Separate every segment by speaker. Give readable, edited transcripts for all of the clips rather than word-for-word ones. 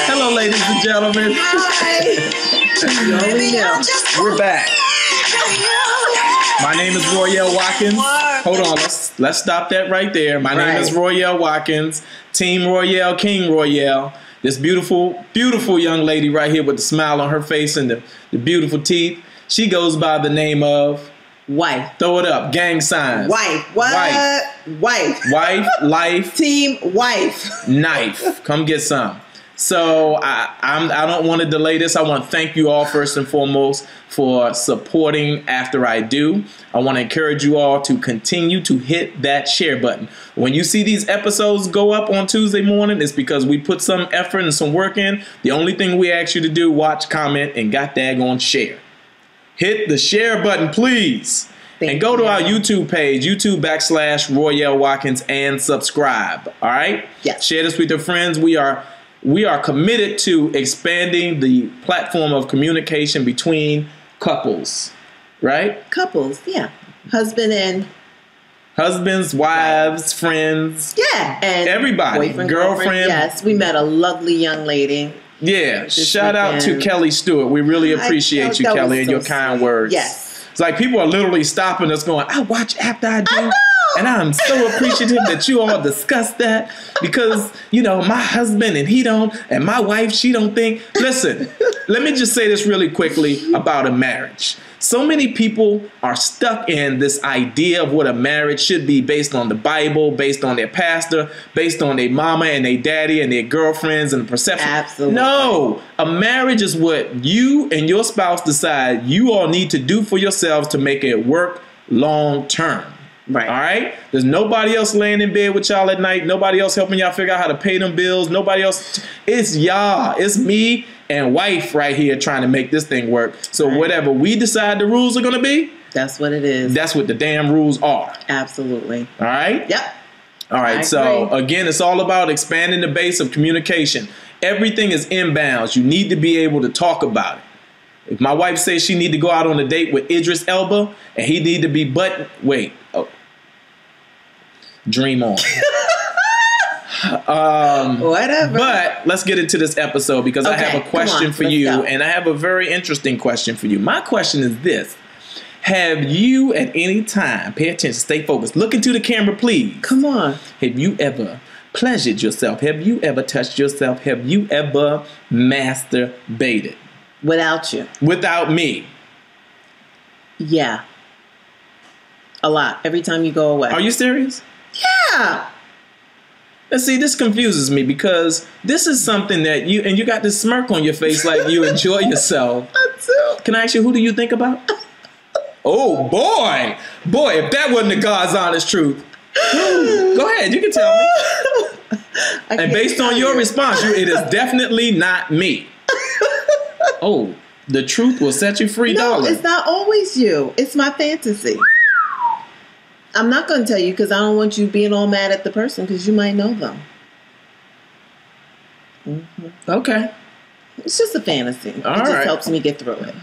Speaker 1: Hello, ladies and gentlemen. We're back. My name is Royale Watkins. Hold on, let's stop that right there. My name is Royale Watkins. Team Royale, King Royale. This beautiful, beautiful young lady right here with the smile on her face and the beautiful teeth. She goes by the name of
Speaker 2: Wife.
Speaker 1: Throw it up. Gang signs.
Speaker 2: Wife. What? Wife.
Speaker 1: Wife. Life.
Speaker 2: Team wife.
Speaker 1: Knife. Come get some. So I don't want to delay this. I want to thank you all first and foremost for supporting After I Do. I want to encourage you all to continue to hit that share button. When you see these episodes go up on Tuesday morning, it's because we put some effort and some work in. The only thing we ask you to do, watch, comment, and got daggone share. Hit the share button, please. And go to our YouTube page, YouTube.com/Royale Watkins, and subscribe. All right?
Speaker 2: Yes.
Speaker 1: Share this with your friends. We are committed to expanding the platform of communication between couples, right?
Speaker 2: Couples, yeah. Husbands, wives, friends. Yeah. And
Speaker 1: everybody.
Speaker 2: Boyfriend,
Speaker 1: girlfriend.
Speaker 2: Yes, we met a lovely young lady.
Speaker 1: Yeah. Shout out to Kelly Stewart. We really appreciate you, Kelly, and your kind words.
Speaker 2: Yes.
Speaker 1: It's like people are literally stopping us going, I watch After I Do. And I'm so appreciative that you all discussed that because, you know, my husband and he don't, and my wife, she don't think. Listen, let me just say this really quickly about a marriage. So many people are stuck in this idea of what a marriage should be based on the Bible, based on their pastor, based on their mama and their daddy and their girlfriends and the perception.
Speaker 2: Absolutely.
Speaker 1: No, a marriage is what you and your spouse decide you all need to do for yourselves to make it work long term. Right. All right. There's nobody else laying in bed with y'all at night. Nobody else helping y'all figure out how to pay them bills. Nobody else. It's y'all. It's me and wife right here trying to make this thing work. So whatever we decide the rules are going to be,
Speaker 2: that's what it is.
Speaker 1: That's what the damn rules are.
Speaker 2: Absolutely.
Speaker 1: All right.
Speaker 2: Yep.
Speaker 1: All right. So again, it's all about expanding the base of communication. Everything is inbounds. You need to be able to talk about it. If my wife says she need to go out on a date with Idris Elba and he need to be dream on.
Speaker 2: Whatever.
Speaker 1: But let's get into this episode because I have a question for you, and I have a very interesting question for you. My question is this. Have you at any time, pay attention, stay focused, look into the camera, please.
Speaker 2: Come on.
Speaker 1: Have you ever pleasured yourself? Have you ever touched yourself? Have you ever masturbated?
Speaker 2: Without you.
Speaker 1: Without me.
Speaker 2: Yeah. A lot. Every time you go away.
Speaker 1: Are you serious?
Speaker 2: Yeah.
Speaker 1: And see, this confuses me because this is something that you got this smirk on your face like you enjoy yourself.
Speaker 2: I do.
Speaker 1: Can I ask you, who do you think about? Oh, boy. Boy, if that wasn't the God's honest truth. Go ahead. You can tell me. And based on your response, it is definitely not me. Oh, the truth will set you free, darling.
Speaker 2: No, it's not always you. It's my fantasy. I'm not going to tell you because I don't want you being all mad at the person because you might know them.
Speaker 1: Okay.
Speaker 2: It's just a fantasy. It just helps me get through it.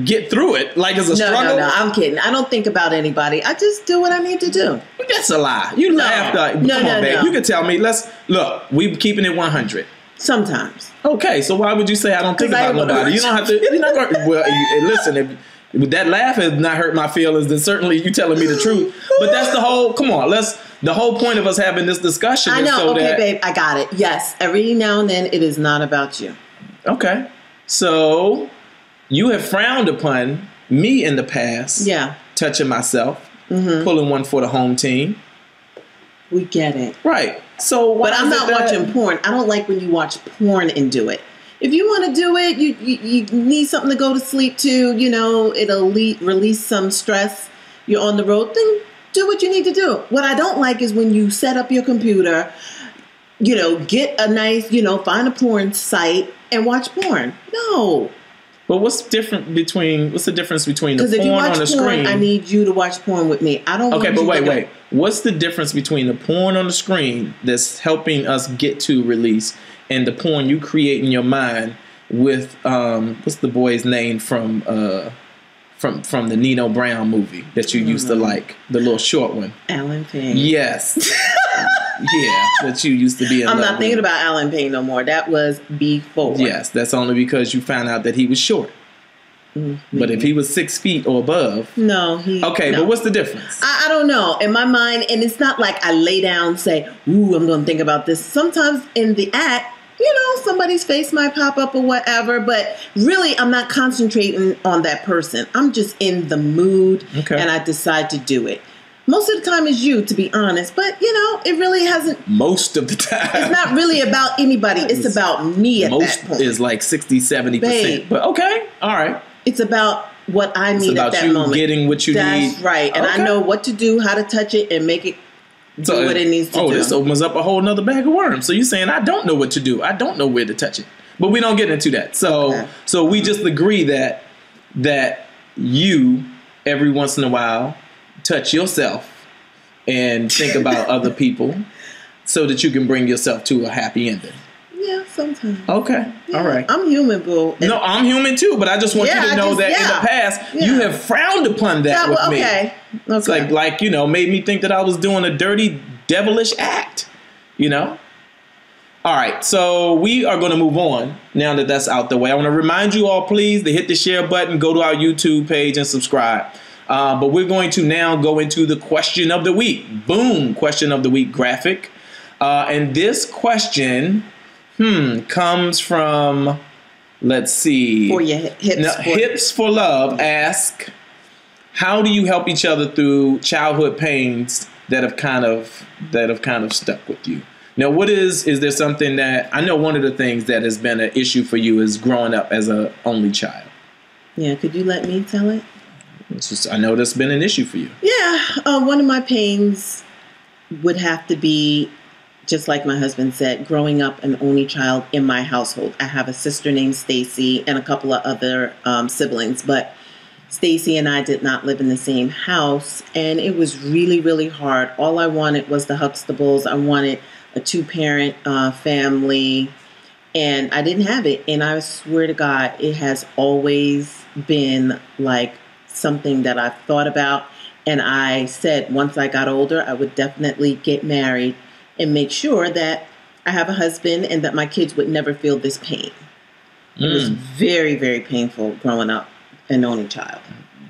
Speaker 1: Get through it? Like it's a struggle?
Speaker 2: No, I'm kidding. I don't think about anybody. I just do what I need to do.
Speaker 1: That's a lie. You laughed. Come on, babe. You can tell me. Look, we keeping it 100.
Speaker 2: Sometimes.
Speaker 1: Okay, so why would you say I don't think about nobody? You don't have to. You're not going. Well, listen. If that laugh has not hurt my feelings, then certainly you telling me the truth. But that's the whole. Come on, the whole point of us having this discussion.
Speaker 2: I know.
Speaker 1: Is so
Speaker 2: okay, babe, I got it. Yes, every now and then it is not about you.
Speaker 1: Okay, so you have frowned upon me in the past.
Speaker 2: Yeah,
Speaker 1: touching myself, pulling one for the home team.
Speaker 2: We get it,
Speaker 1: right? So,
Speaker 2: but I'm not watching porn. I don't like when you watch porn and do it. If you want to do it, you need something to go to sleep to, you know, it'll release some stress. You're on the road, then do what you need to do. What I don't like is when you set up your computer, you know, get a nice, you know, find a porn site and watch porn. No.
Speaker 1: But what's the difference between the porn
Speaker 2: Because if you watch
Speaker 1: on the
Speaker 2: porn,
Speaker 1: screen?
Speaker 2: I need you to watch porn with me. I don't want
Speaker 1: Okay, but
Speaker 2: you
Speaker 1: wait. What's the difference between the porn on the screen that's helping us get to release and the porn you create in your mind with what's the boy's name from the Nino Brown movie that you used to like, the little short one?
Speaker 2: Alan Payne.
Speaker 1: Yes. Yeah, that you used to be in
Speaker 2: I'm
Speaker 1: love
Speaker 2: not thinking
Speaker 1: with.
Speaker 2: about Alan Payne no more. That was before.
Speaker 1: Yes, that's only because you found out that he was short. But if he was 6 feet or above.
Speaker 2: No,
Speaker 1: Okay,
Speaker 2: no.
Speaker 1: but what's the difference?
Speaker 2: I don't know. In my mind, and it's not like I lay down and say, ooh, I'm going to think about this. Sometimes in the act, somebody's face might pop up or whatever, but really I'm not concentrating on that person. I'm just in the mood and I decide to do it. Most of the time is you, to be honest, but it really hasn't.
Speaker 1: Most of the time.
Speaker 2: It's not really about anybody. It's about me at that point.
Speaker 1: Most is like 60, 70%.
Speaker 2: Babe.
Speaker 1: But okay, all right.
Speaker 2: It's about what I need at that
Speaker 1: you
Speaker 2: moment.
Speaker 1: Getting what you need.
Speaker 2: That's right. And I know what to do, how to touch it, and make it do what it needs to do.
Speaker 1: Oh, this opens up a whole nother bag of worms. So you're saying I don't know what to do. I don't know where to touch it. But we don't get into that. So we just agree that you, every once in a while, touch yourself and think about other people so that you can bring yourself to a happy ending.
Speaker 2: Yeah, sometimes.
Speaker 1: Okay.
Speaker 2: Yeah,
Speaker 1: all right.
Speaker 2: I'm human, boo.
Speaker 1: No, I'm human too, but I just want you to know that in the past, you have frowned upon that with me.
Speaker 2: Okay.
Speaker 1: It's like, made me think that I was doing a dirty, devilish act, All right, so we are going to move on now that that's out the way. I want to remind you all, please, to hit the share button, go to our YouTube page and subscribe. But we're going to now go into the question of the week. Boom, question of the week graphic. And this question comes from, let's see.
Speaker 2: For your hips.
Speaker 1: Hips for Love ask, how do you help each other through childhood pains that have kind of stuck with you? Now, is there something that, I know one of the things that has been an issue for you is growing up as an only child.
Speaker 2: Yeah, could you let me tell it?
Speaker 1: I know that's been an issue for you.
Speaker 2: Yeah, one of my pains would have to be, just like my husband said, growing up an only child in my household. I have a sister named Stacy and a couple of other siblings, but Stacy and I did not live in the same house, and it was really, really hard. All I wanted was the Huxtables. I wanted a 2-parent family, and I didn't have it. And I swear to God, it has always been like something that I've thought about. And I said once I got older, I would definitely get married and make sure that I have a husband and that my kids would never feel this pain. It was very, very painful growing up an only child.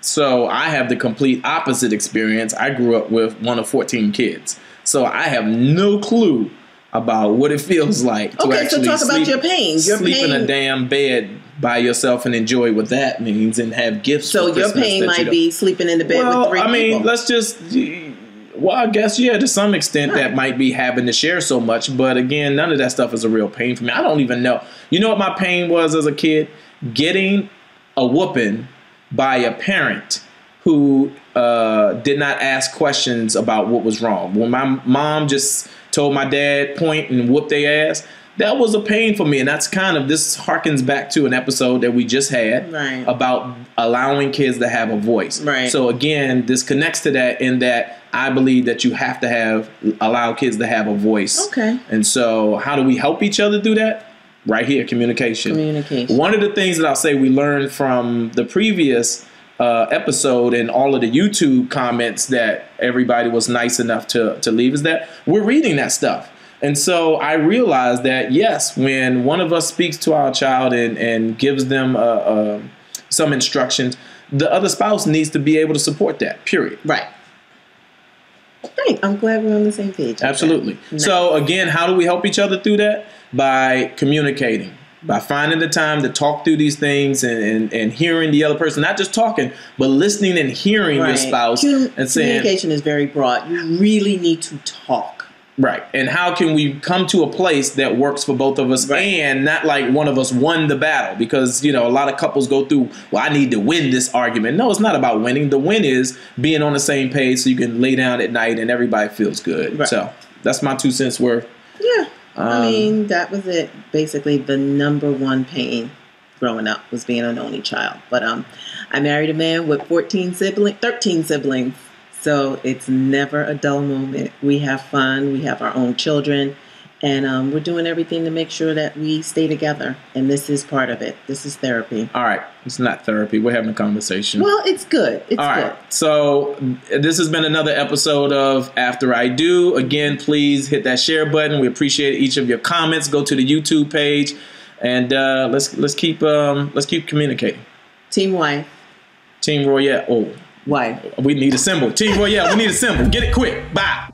Speaker 1: So I have the complete opposite experience. I grew up with one of 14 kids. So I have no clue about what it feels like to actually
Speaker 2: so talk about your pain.
Speaker 1: Sleep in a damn bed by yourself and enjoy what that means and have gifts.
Speaker 2: So your pain might be sleeping in the bed with 3 people.
Speaker 1: Let's just... Well, I guess, yeah, to some extent that might be having to share so much. But again, none of that stuff is a real pain for me. I don't even know. You know what my pain was as a kid? Getting a whooping by a parent who did not ask questions about what was wrong. When my mom just told my dad point and whoop their ass, that was a pain for me. And that's this harkens back to an episode that we just had about allowing kids to have a voice.
Speaker 2: Right.
Speaker 1: So again, this connects to that in that I believe that you have to allow kids to have a voice.
Speaker 2: Okay.
Speaker 1: And so how do we help each other do that? Right here, communication. One of the things that I'll say we learned from the previous episode and all of the YouTube comments that everybody was nice enough to leave is that we're reading that stuff. And so I realized that, yes, when one of us speaks to our child and gives them some instructions, the other spouse needs to be able to support that, period.
Speaker 2: Right. Great. I'm glad we're on the same page.
Speaker 1: Absolutely. Nice. So, again, how do we help each other through that? By communicating, by finding the time to talk through these things and hearing the other person, not just talking, but listening and hearing your spouse. And saying,
Speaker 2: communication is very broad. You really need to talk.
Speaker 1: Right. And how can we come to a place that works for both of us and not like one of us won the battle? Because, a lot of couples go through, well, I need to win this argument. No, it's not about winning. The win is being on the same page so you can lay down at night and everybody feels good. Right. So that's my 2 cents worth.
Speaker 2: Yeah. That was it. Basically, the number one pain growing up was being an only child. But I married a man with 13 siblings. So it's never a dull moment. We have fun. We have our own children. And we're doing everything to make sure that we stay together. And this is part of it. This is therapy.
Speaker 1: All right. It's not therapy. We're having a conversation.
Speaker 2: Well, it's good. It's
Speaker 1: all
Speaker 2: good.
Speaker 1: right. So this has been another episode of After I Do. Again, please hit that share button. We appreciate each of your comments. Go to the YouTube page, and let's keep communicating.
Speaker 2: Team wife.
Speaker 1: Team Royale. Oh,
Speaker 2: wife.
Speaker 1: We need a symbol. Team Royale. We need a symbol. Get it quick. Bye.